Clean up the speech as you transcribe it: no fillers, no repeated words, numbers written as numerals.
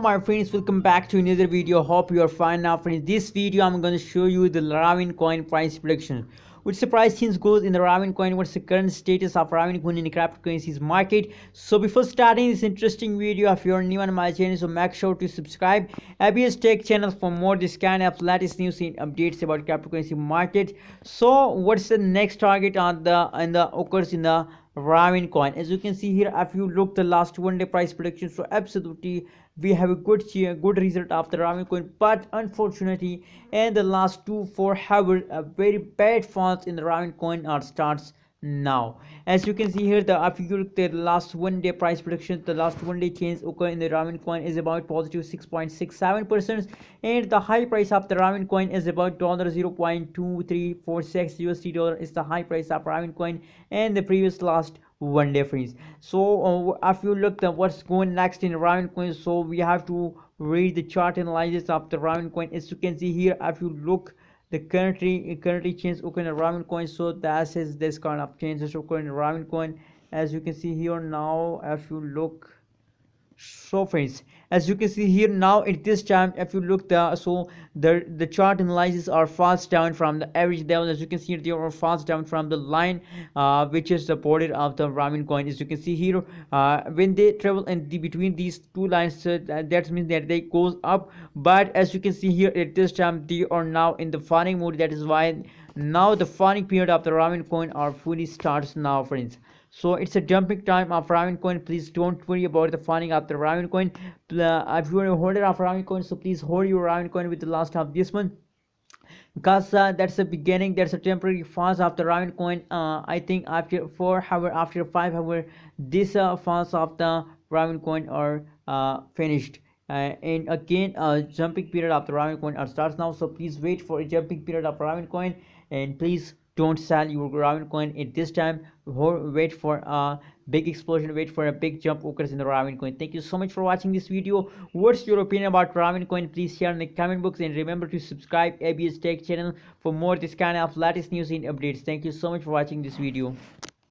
my friends, welcome back to another video. Hope you are fine now. Friends, this video I'm going to show you the Ravencoin price prediction. Which the price change goes in the Ravencoin, what's the current status of Ravencoin in the cryptocurrencies market. So before starting this interesting video, if you are new on my channel, so make sure to subscribe ABS Tech channel for more this kind of latest news and updates about cryptocurrency market. So what's the next target on the occurs in the Ravencoin? As you can see here, if you look the last 1 day price prediction, so absolutely we have a good result of the Ravencoin, but unfortunately in the last 2-4 hours a very bad falls in the Ravencoin starts now. As you can see here, the if you look the last 1 day price prediction, the last 1 day change occur in the Ravencoin is about positive 6.67%, and the high price of the Ravencoin is about $0.2346 USD dollar is the high price of Ravencoin and the previous last 1 day freeze. So if you look at what's going next in Ravencoin, so we have to read the chart analysis of the Ravencoin. As you can see here, if you look the currently change occur in Ravencoin, so that is this kind of changes occur in Ravencoin. As you can see here now, if you look, so friends, as you can see here now at this time, if you look the chart analysis are fast down from the average level. As you can see, they are fast down from the line which is supported of the Ravencoin. As you can see here, when they travel in between these two lines, that means that they goes up. But as you can see here at this time, they are now in the falling mode. That is why now the falling period of the Ravencoin are fully starts now, friends. So it's a dumping time of Ravencoin. Please don't worry about the funding of the Ravencoin. If you are a holder of Ravencoin, so please hold your Ravencoin with the last of this month, because that's the beginning, that's a temporary phase of the Ravencoin. I think after 4 hours, after 5 hours, this phase of the Ravencoin are finished. And again jumping period of the Ravencoin starts now. So please wait for a jumping period of Ravencoin, and please don't sell your Ravencoin at this time. Wait for a big explosion, wait for a big jump occurs in the Ravencoin. Thank you so much for watching this video. What's your opinion about Ravencoin? Please share in the comment box, and remember to subscribe ABS Tech channel for more this kind of latest news and updates. Thank you so much for watching this video.